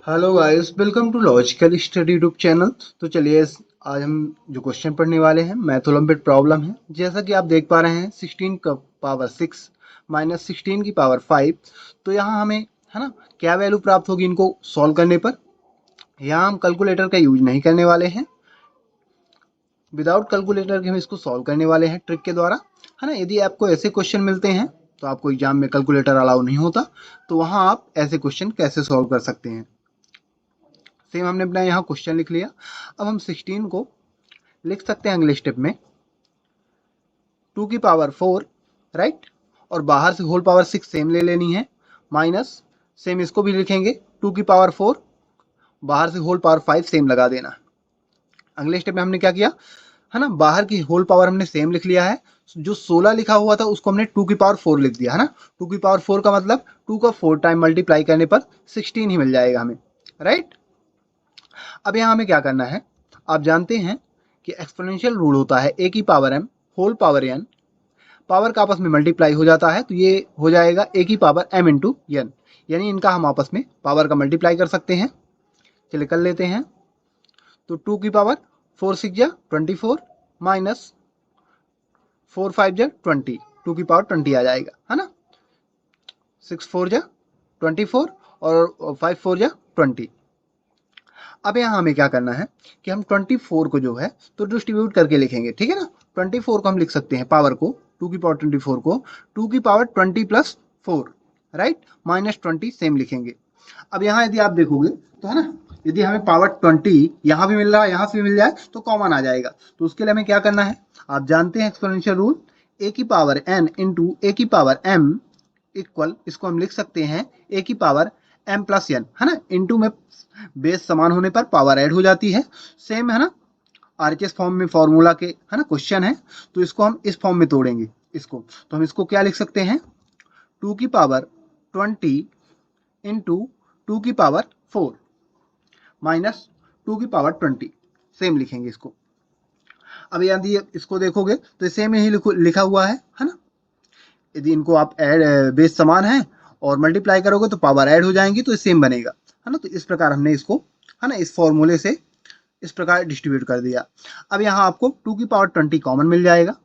Hello guys, welcome to Logical Study YouTube channel. तो चलिए आज हम जो क्वेश्चन पढ़ने वाले हैं मैथ ओलंपिक प्रॉब्लम है। जैसा कि आप देख पा रहे हैं 16 का पावर 6 माइनस 16 की पावर 5। तो यहाँ हमें है ना क्या वैल्यू प्राप्त होगी इनको सॉल्व करने पर। यहाँ हम कैलकुलेटर का यूज नहीं करने वाले हैं, विदाउट कैलकुलेटर के हम इसको सॉल्व करने वाले हैं ट्रिक के द्वारा, है ना। यदि आपको ऐसे क्वेश्चन मिलते हैं तो आपको एग्जाम में कैलकुलेटर अलाउ नहीं होता, तो वहाँ आप ऐसे क्वेश्चन कैसे सॉल्व कर सकते हैं। सेम हमने अपना यहाँ क्वेश्चन लिख लिया। अब हम 16 को लिख सकते हैं अगले स्टेप में 2 की पावर 4, राइट। और बाहर से होल पावर 6 सेम ले लेनी है, माइनस सेम इसको भी लिखेंगे 2 की पावर 4, बाहर से होल पावर 5 सेम लगा देना। अगले स्टेप में हमने क्या किया, है ना, बाहर की होल पावर हमने सेम लिख लिया है। जो 16 लिखा हुआ था उसको हमने 2 की पावर 4 लिख दिया, है ना। 2 की पावर 4 का मतलब 2 का 4 टाइम मल्टीप्लाई करने पर 16 ही मिल जाएगा हमें, राइट। अब यहाँ हमें क्या करना है, आप जानते हैं कि एक्सपोनेंशियल रूल होता है ए की power M whole power N, power का आपस में मल्टीप्लाई हो जाता है, तो ये हो जाएगा ए की पावर एम इंटू एन, यानी इनका हम आपस में पावर का मल्टीप्लाई कर सकते हैं। चलिए कर लेते हैं। तो 2 की पावर 4 6 जा 24 माइनस 4 5 जा 20, 2 की पावर 20 आ जाएगा, है ना। 6 4 जा 24 और 5 4 जा 20। अब यहाँ हमें क्या करना है कि हम 24 को जो है तो डिस्ट्रीब्यूट करके लिखेंगे, ठीक है ना। 24 को हम लिख सकते हैं पावर को 2 की पावर 24 को 2 की power 20 plus 4, right, minus 20 same लिखेंगे। अब यहाँ यदि आप देखोगे तो, है ना, यदि हमें पावर 20 यहाँ भी मिल रहा है यहाँ से भी मिल जाए तो कॉमन आ जाएगा। तो उसके लिए हमें क्या करना है, आप जानते हैं एक्सपोनेंशियल रूल, ए की पावर एन इंटू ए की पावर एम इक्वल, इसको हम लिख सकते हैं ए की पावर एम प्लस एन, है ना। इंटू में बेस समान होने पर पावर ऐड हो जाती है, सेम है ना। आरएचएस फॉर्म में फॉर्मूला के, है ना, क्वेश्चन है, तो इसको हम इस फॉर्म में तोड़ेंगे इसको। तो हम इसको क्या लिख सकते हैं, 2 की पावर 20 इंटू 2 की पावर 4 माइनस 2 की पावर 20, सेम लिखेंगे इसको। अब यदि इसको देखोगे तो सेम ही लिखा हुआ है ना। यदि इनको आप ऐड बेस समान है और मल्टीप्लाई करोगे तो पावर ऐड हो जाएंगी, तो सेम बनेगा, है ना। तो इस प्रकार हमने इसको, है ना, इस फॉर्मूले से इस प्रकार डिस्ट्रीब्यूट कर दिया। अब यहाँ आपको 2 की पावर 20 कॉमन मिल जाएगा,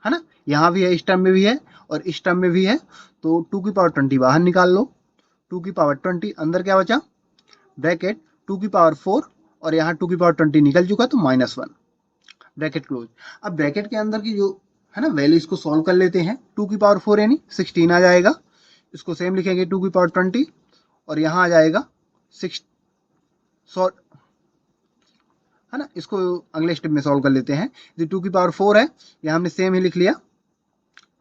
है ना। यहाँ भी है, इस टर्म में भी है और इस टर्म में भी है, तो 2 की पावर 20 बाहर निकाल लो। 2 की पावर 20 अंदर क्या बचा, ब्रैकेट 2 की पावर 4 और यहाँ 2 की पावर 20 निकल चुका तो -1, ब्रैकेट क्लोज। अब ब्रैकेट के अंदर की जो, है ना, वैल्यू इसको सॉल्व कर लेते हैं। 2 की पावर 4 यानी 16 आ जाएगा, इसको सेम लिखेंगे 2 की पावर 20 और यहाँ आ जाएगा 6, है ना। इसको अगले स्टेप में सॉल्व कर लेते हैं। यदि 2 की पावर 4 है, यहाँ हमने सेम ही लिख लिया।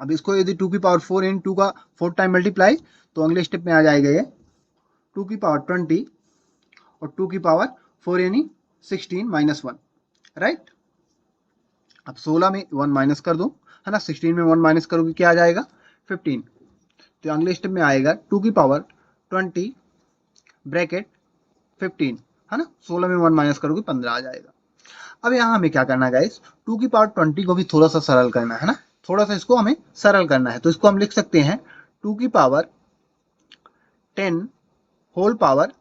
अब इसको यदि 2 की पावर 4 इन 2 का 4 टाइम मल्टीप्लाई, तो अगले स्टेप में आ जाएगा ये 2 की पावर 20 और 2 की पावर 4 यानी 16 माइनस 1, राइट। अब 16 में 1 माइनस कर दो, है ना, 16 में 1 माइनस करोगे क्या आ जाएगा 15। तो अगले स्टेप में आएगा 2 की पावर 20 ब्रैकेट 15, है ना। 16 में 1 माइनस करोगे 15 आ जाएगा। अब यहाँ हमें क्या करना है गाइस, 2 की पावर 20 को भी थोड़ा सा सरल करना है ना, थोड़ा सा इसको हमें सरल करना है। तो इसको हम लिख सकते हैं 2 की पावर 10 होल पावर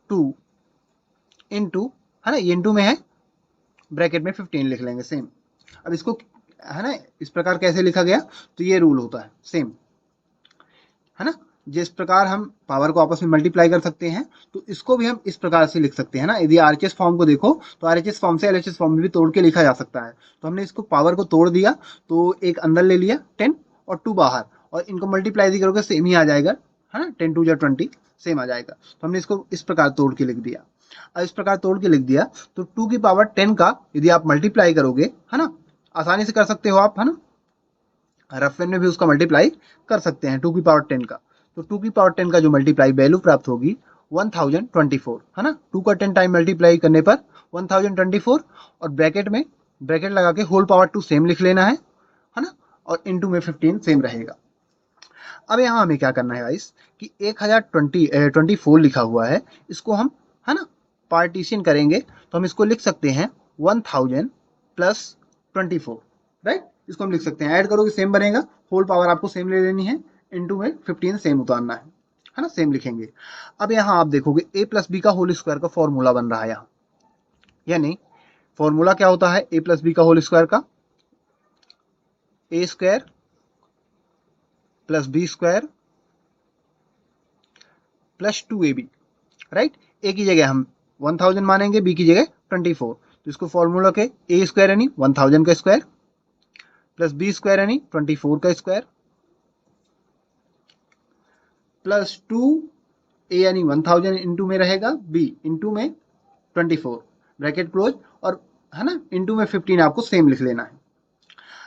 2 इंटू, है ना, ये इंटू में है, ब्रैकेट में 15 लिख लेंगे सेम। अब इसको, है ना, इस प्रकार कैसे लिखा गया, तो ये रूल होता है सेम, है ना। जिस प्रकार हम पावर को आपस में मल्टीप्लाई कर सकते हैं, तो इसको भी हम इस प्रकार से लिख सकते हैं ना। यदि आरएचएस फॉर्म को देखो तो आरएचएस फॉर्म से एलएचएस फॉर्म में भी तोड़ के लिखा जा सकता है। तो हमने इसको पावर को तोड़ दिया, तो एक अंदर ले लिया 10 और 2 बाहर, और इनको मल्टीप्लाई भी करोगे सेम ही आ जाएगा, है ना। 10 2 या 20 सेम आ जाएगा। तो हमने इसको इस प्रकार तोड़ के लिख दिया। अब इस प्रकार तोड़ के लिख दिया तो 2 की पावर 10 का यदि आप मल्टीप्लाई करोगे, है ना, आसानी से कर सकते हो आप, है ना, रफ में भी उसका मल्टीप्लाई कर सकते हैं 2 की पावर 10 का। तो 2 की पावर 10 का जो मल्टीप्लाई वैल्यू प्राप्त होगी 1024, है ना। 2 का 10 टाइम मल्टीप्लाई करने पर 1024 और ब्रैकेट में ब्रैकेट लगा के होल पावर 2 सेम लिख लेना है ना, और इनटू में 15 सेम रहेगा। अब यहाँ हमें क्या करना है गाइस कि 1024 लिखा हुआ है, इसको हम, है ना, पार्टीशन करेंगे तो हम इसको लिख सकते हैं 1000 प्लस 24, राइट। इसको हम लिख सकते हैं, ऐड करोगे सेम बनेगा, होल पावर आपको सेम ले लेनी है, इनटू में 15 सेम उतारना है। है ना, सेम लिखेंगे। अब यहाँ आप देखोगे a प्लस बी का होल स्क्वायर का फॉर्मूला बन रहा है यहाँ, यानी फॉर्मूला क्या होता है a प्लस बी का होल स्क्वायर का, A square plus B square plus 2ab, right. A की जगह हम 1000 मानेंगे, बी की जगह 24, तो इसको फॉर्मूला के ए स्क्वायर यानी 1000 का स्क्वायर प्लस बी स्क्वायर यानी 24 का स्क्वायर प्लस 2a यानी 1000 इंटू में रहेगा, b इंटू में 24 ब्रैकेट क्लोज, और है ना इंटू में 15 आपको सेम लिख लेना है।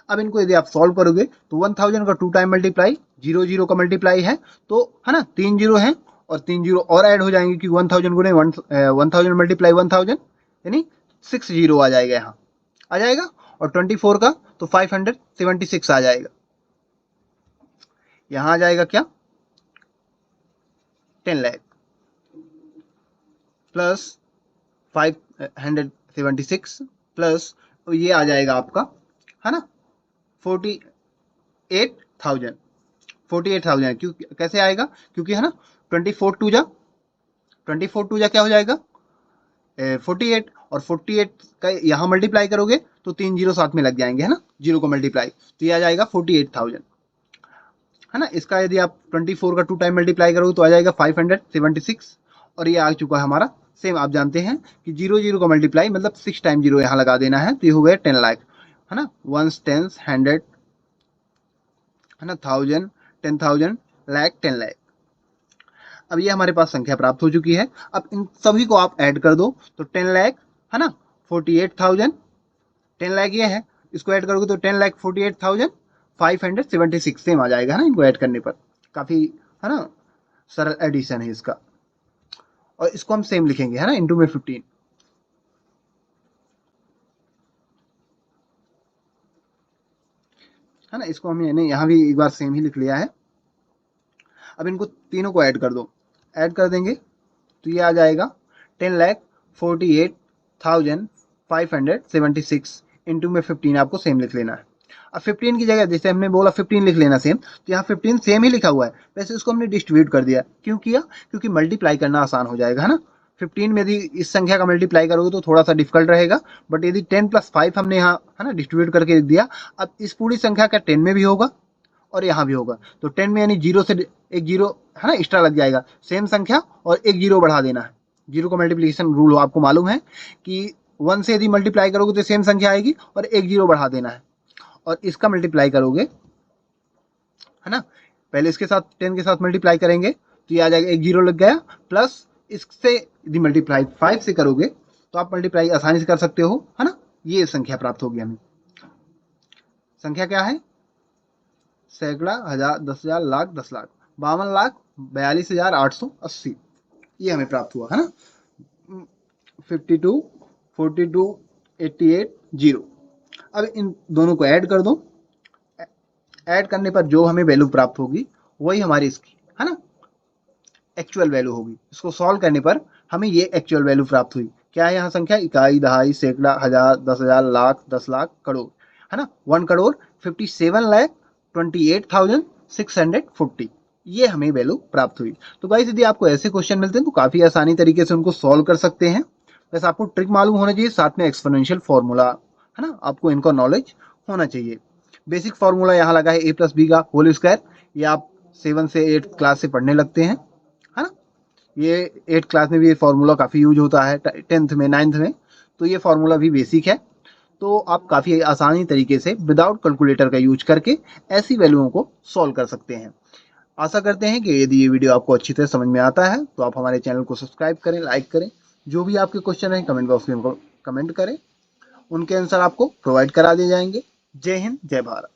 अब इनको यदि आप सॉल्व करोगे तो 1000 का 2 टाइम मल्टीप्लाई, 0 0 का मल्टीप्लाई है तो है ना 3 जीरो है, और 3 जीरो और ऐड हो जाएंगे क्योंकि 1000 गुने 1000 मल्टीप्लाई 1000 यानी 6 जीरो आ जाएगा, यहाँ आ जाएगा, और 24 का तो 576 आ जाएगा, यहाँ आ जाएगा क्या 10 लाख प्लस 576 प्लस ये आ जाएगा आपका, है ना 48,000 क्यों कैसे आएगा, क्योंकि है ना 24 टू जा क्या हो जाएगा 48, और 48 का यहाँ मल्टीप्लाई करोगे तो 3 जीरो साथ में लग जाएंगे, है ना जीरो को मल्टीप्लाई, तो ये आ जाएगा 48,000, है ना। इसका यदि आप 24 का 2 टाइम मल्टीप्लाई करोगे तो आ जाएगा 576, और ये आ चुका है हमारा सेम। आप जानते हैं कि 0 0 का मल्टीप्लाई मतलब 6 टाइम जीरो यहाँ लगा देना है, तो ये हो गया 10 लाख, है ना, 1 10 100, है ना 1000 10,000 लाख 10 लाख। अब ये हमारे पास संख्या प्राप्त हो चुकी है। अब इन सभी को आप ऐड कर दो तो 10 लाख, है ना 48,000, 10 लाख ये है, इसको ऐड करोगे तो 10 लाख 48,576 सेम आ जाएगा, है ना इनको ऐड करने पर। काफी है ना सरल एडिशन है इसका, और इसको हम सेम लिखेंगे, है ना इंटू में 15, है ना। इसको हमने यहाँ भी एक बार सेम ही लिख लिया है। अब इनको तीनों को ऐड कर दो, ऐड कर देंगे तो ये आ जाएगा 10,48,576 इंटू में 15 आपको सेम लिख लेना है। अब 15 की जगह जैसे हमने बोला 15 लिख लेना सेम, तो यहाँ 15 सेम ही लिखा हुआ है, वैसे इसको हमने डिस्ट्रीब्यूट कर दिया। क्यों किया, क्योंकि मल्टीप्लाई करना आसान हो जाएगा, है ना। 15 में यदि इस संख्या का मल्टीप्लाई करोगे तो थोड़ा सा डिफिकल्ट रहेगा, बट यदि 10 + 5 हमने यहाँ है ना डिस्ट्रीब्यूट करके लिख दिया, अब इस पूरी संख्या का 10 में भी होगा और यहाँ भी होगा, तो 10 में यानी जीरो से एक जीरो है ना एक्स्ट्रा लग जाएगा, सेम संख्या और एक जीरो बढ़ा देना है। जीरो का मल्टीप्लिकेशन रूल हो आपको मालूम है कि 1 से यदि मल्टीप्लाई करोगे तो सेम संख्या आएगी और एक जीरो बढ़ा देना है, और इसका मल्टीप्लाई करोगे, है ना, पहले इसके साथ 10 के साथ मल्टीप्लाई करेंगे तो ये आ जाएगा एक जीरो लग गया, प्लस इससे यदि मल्टीप्लाई 5 से करोगे तो आप मल्टीप्लाई आसानी से कर सकते हो, है ना। ये संख्या प्राप्त होगी हमें। संख्या क्या है, सैकड़ा, हजार, 10,000, लाख, 10 लाख, 52,42,880, ये हमें प्राप्त हुआ, है ना 52 42 88 0। अब इन दोनों को ऐड कर दो, ऐड करने पर जो हमें वैल्यू प्राप्त होगी वही हमारी इसकी, है ना एक्चुअल वैल्यू होगी। इसको सॉल्व करने पर हमें ये एक्चुअल वैल्यू प्राप्त हुई। क्या है यहाँ संख्या, इकाई, दहाई, सैकड़ा, हजार, 10,000, लाख, 10 लाख, करोड़, है ना 1,27,28,640, ये हमें वैल्यू प्राप्त हुई। तो गाइस यदि आपको ऐसे क्वेश्चन मिलते हैं तो काफी आसानी तरीके से उनको सॉल्व कर सकते हैं। बस आपको ट्रिक मालूम होना चाहिए, साथ में एक्सपोनेंशियल फॉर्मूला, है ना आपको इनका नॉलेज होना चाहिए। बेसिक फॉर्मूला यहाँ लगा है a + b का होल स्क्वायर, ये आप 7 से 8 क्लास से पढ़ने लगते हैं, है ना। ये 8 क्लास में भी ये फॉर्मूला काफ़ी यूज होता है, 10th में 9th में, तो ये फॉर्मूला भी बेसिक है। तो आप काफ़ी आसानी तरीके से विदाउट कैलकुलेटर का यूज करके ऐसी वैल्यूओं को सॉल्व कर सकते हैं। आशा करते हैं कि यदि ये वीडियो आपको अच्छी तरह समझ में आता है तो आप हमारे चैनल को सब्सक्राइब करें, लाइक करें। जो भी आपके क्वेश्चन हैं कमेंट बॉक्स में कमेंट करें, उनके आंसर आपको प्रोवाइड करा दिए जाएंगे। जय हिंद, जय भारत।